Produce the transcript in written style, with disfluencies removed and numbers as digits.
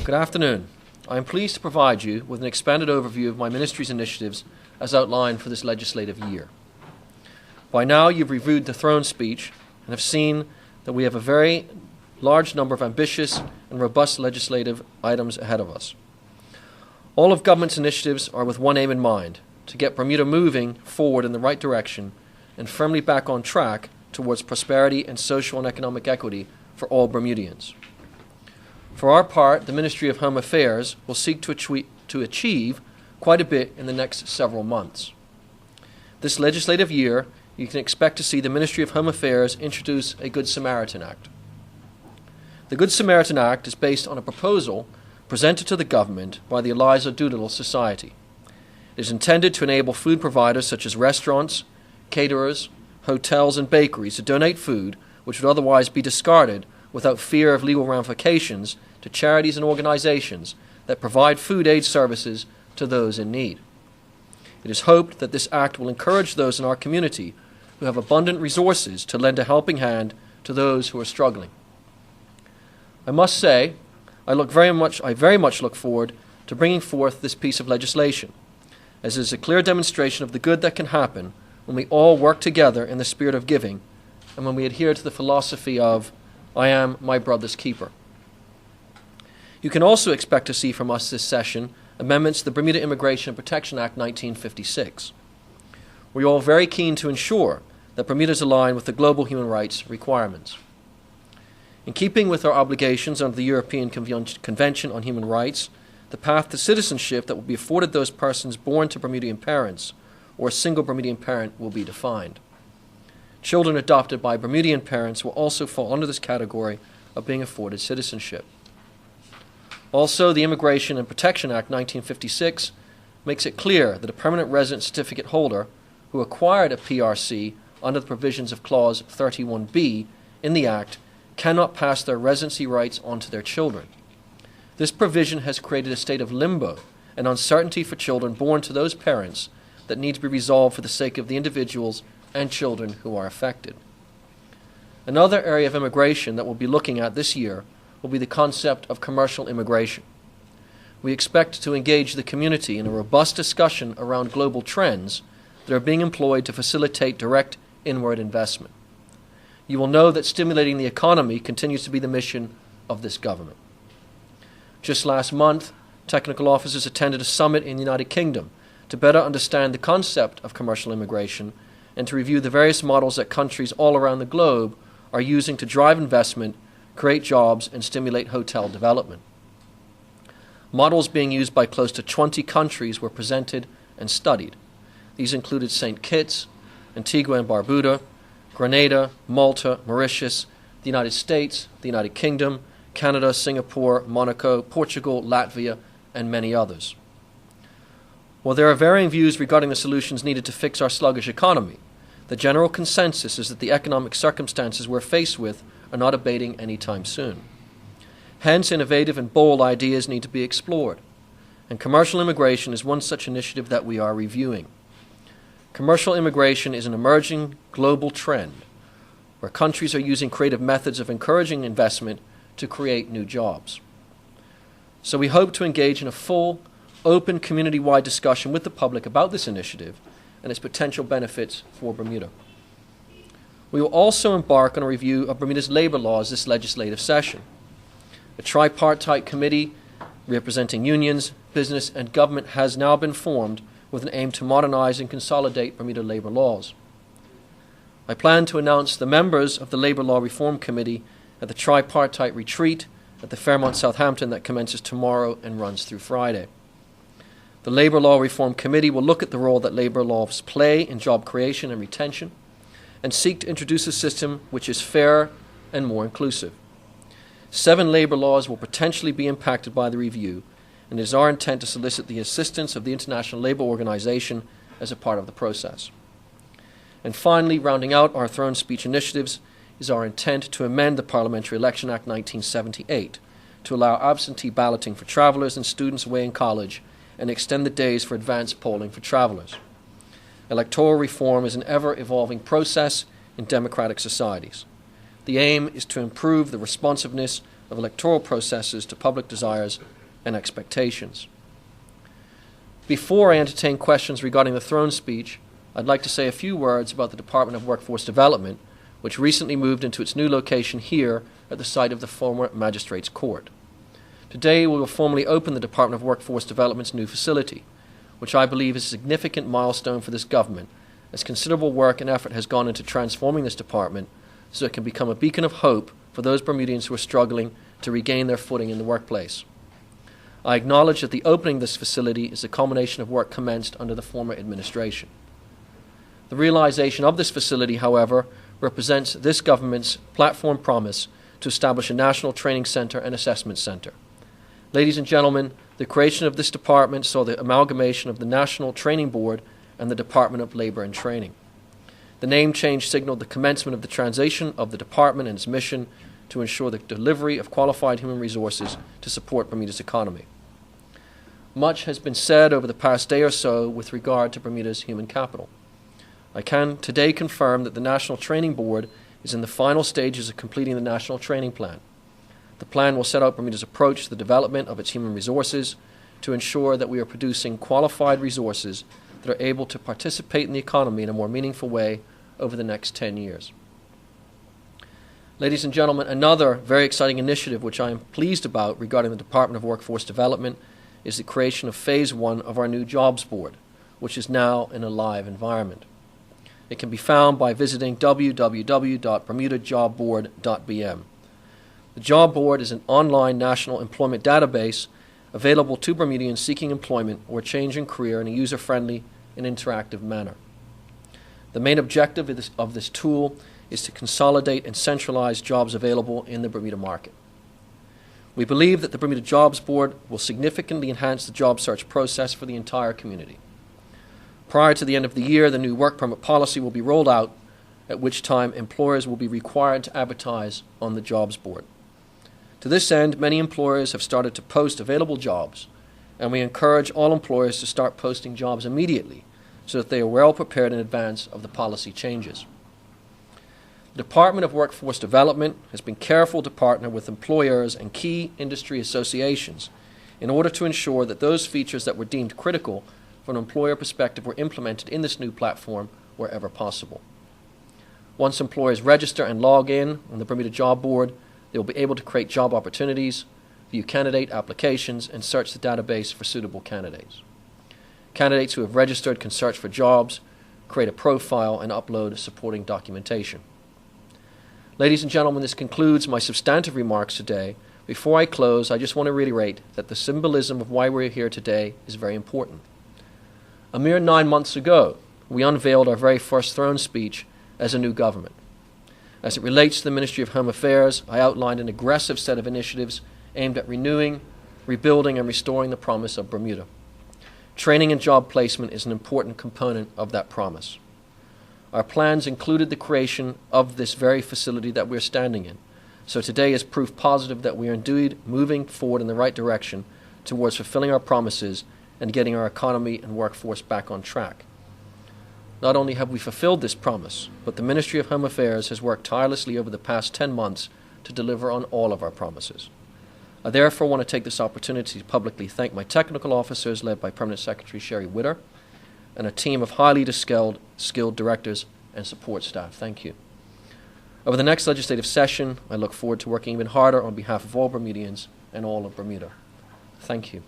Good afternoon. I am pleased to provide you with an expanded overview of my ministry's initiatives as outlined for this legislative year. By now you've reviewed the throne speech and have seen that we have a very large number of ambitious and robust legislative items ahead of us. All of government's initiatives are with one aim in mind: to get Bermuda moving forward in the right direction and firmly back on track towards prosperity and social and economic equity for all Bermudians. For our part, the Ministry of Home Affairs will seek to achieve quite a bit in the next several months. This legislative year, you can expect to see the Ministry of Home Affairs introduce a Good Samaritan Act. The Good Samaritan Act is based on a proposal presented to the government by the Eliza Doolittle Society. It is intended to enable food providers such as restaurants, caterers, hotels, and bakeries to donate food which would otherwise be discarded without fear of legal ramifications to charities and organizations that provide food aid services to those in need. It is hoped that this act will encourage those in our community who have abundant resources to lend a helping hand to those who are struggling. I must say, I very much look forward to bringing forth this piece of legislation, as it is a clear demonstration of the good that can happen when we all work together in the spirit of giving and when we adhere to the philosophy of I am my brother's keeper. You can also expect to see from us this session amendments to the Bermuda Immigration and Protection Act 1956. We are all very keen to ensure that Bermuda is aligned with the global human rights requirements. In keeping with our obligations under the European Convention on Human Rights, the path to citizenship that will be afforded those persons born to Bermudian parents or a single Bermudian parent will be defined. Children adopted by Bermudian parents will also fall under this category of being afforded citizenship. Also, the Immigration and Protection Act 1956 makes it clear that a permanent resident certificate holder who acquired a PRC under the provisions of Clause 31B in the Act cannot pass their residency rights on to their children. This provision has created a state of limbo and uncertainty for children born to those parents that need to be resolved for the sake of the individuals and children who are affected. Another area of immigration that we'll be looking at this year will be the concept of commercial immigration. We expect to engage the community in a robust discussion around global trends that are being employed to facilitate direct inward investment. You will know that stimulating the economy continues to be the mission of this government. Just last month, technical officers attended a summit in the United Kingdom to better understand the concept of commercial immigration and to review the various models that countries all around the globe are using to drive investment, create jobs, and stimulate hotel development. Models being used by close to 20 countries were presented and studied. These included St. Kitts, Antigua and Barbuda, Grenada, Malta, Mauritius, the United States, the United Kingdom, Canada, Singapore, Monaco, Portugal, Latvia, and many others. While there are varying views regarding the solutions needed to fix our sluggish economy, the general consensus is that the economic circumstances we're faced with are not abating anytime soon. Hence, innovative and bold ideas need to be explored, and commercial immigration is one such initiative that we are reviewing. Commercial immigration is an emerging global trend where countries are using creative methods of encouraging investment to create new jobs. So we hope to engage in a full, open, community-wide discussion with the public about this initiative and its potential benefits for Bermuda. We will also embark on a review of Bermuda's labor laws this legislative session. A tripartite committee representing unions, business, and government has now been formed with an aim to modernize and consolidate Bermuda labor laws. I plan to announce the members of the Labor Law Reform Committee at the tripartite retreat at the Fairmont Southampton that commences tomorrow and runs through Friday. The Labor Law Reform Committee will look at the role that labor laws play in job creation and retention and seek to introduce a system which is fair and more inclusive. 7 labor laws will potentially be impacted by the review, and it is our intent to solicit the assistance of the International Labour Organization as a part of the process. And finally, rounding out our throne speech initiatives is our intent to amend the Parliamentary Election Act 1978 to allow absentee balloting for travellers and students away in college and extend the days for advanced polling for travellers. Electoral reform is an ever-evolving process in democratic societies. The aim is to improve the responsiveness of electoral processes to public desires and expectations. Before I entertain questions regarding the throne speech, I'd like to say a few words about the Department of Workforce Development, which recently moved into its new location here at the site of the former Magistrates' Court. Today we will formally open the Department of Workforce Development's new facility, which I believe is a significant milestone for this government, as considerable work and effort has gone into transforming this department so it can become a beacon of hope for those Bermudians who are struggling to regain their footing in the workplace. I acknowledge that the opening of this facility is a culmination of work commenced under the former administration. The realization of this facility, however, represents this government's platform promise to establish a national training center and assessment center. Ladies and gentlemen, the creation of this department saw the amalgamation of the National Training Board and the Department of Labor and Training. The name change signaled the commencement of the transition of the department and its mission to ensure the delivery of qualified human resources to support Bermuda's economy. Much has been said over the past day or so with regard to Bermuda's human capital. I can today confirm that the National Training Board is in the final stages of completing the National Training Plan. The plan will set out Bermuda's approach to the development of its human resources to ensure that we are producing qualified resources that are able to participate in the economy in a more meaningful way over the next 10 years. Ladies and gentlemen, another very exciting initiative which I am pleased about regarding the Department of Workforce Development is the creation of Phase 1 of our new Jobs Board, which is now in a live environment. It can be found by visiting www.bermudajobboard.bm. The Job Board is an online national employment database available to Bermudians seeking employment or changing career in a user-friendly and interactive manner. The main objective of this tool is to consolidate and centralize jobs available in the Bermuda market. We believe that the Bermuda Jobs Board will significantly enhance the job search process for the entire community. Prior to the end of the year, the new work permit policy will be rolled out, at which time employers will be required to advertise on the Jobs Board. To this end, many employers have started to post available jobs, and we encourage all employers to start posting jobs immediately so that they are well prepared in advance of the policy changes. The Department of Workforce Development has been careful to partner with employers and key industry associations in order to ensure that those features that were deemed critical from an employer perspective were implemented in this new platform wherever possible. Once employers register and log in on the Bermuda Job Board, they will be able to create job opportunities, view candidate applications, and search the database for suitable candidates. Candidates who have registered can search for jobs, create a profile, and upload supporting documentation. Ladies and gentlemen, this concludes my substantive remarks today. Before I close, I just want to reiterate that the symbolism of why we're here today is very important. A mere 9 months ago, we unveiled our very first throne speech as a new government. As it relates to the Ministry of Home Affairs, I outlined an aggressive set of initiatives aimed at renewing, rebuilding, and restoring the promise of Bermuda. Training and job placement is an important component of that promise. Our plans included the creation of this very facility that we're standing in, so today is proof positive that we are indeed moving forward in the right direction towards fulfilling our promises and getting our economy and workforce back on track. Not only have we fulfilled this promise, but the Ministry of Home Affairs has worked tirelessly over the past 10 months to deliver on all of our promises. I therefore want to take this opportunity to publicly thank my technical officers led by Permanent Secretary Sherry Witter and a team of highly skilled directors and support staff. Thank you. Over the next legislative session, I look forward to working even harder on behalf of all Bermudians and all of Bermuda. Thank you.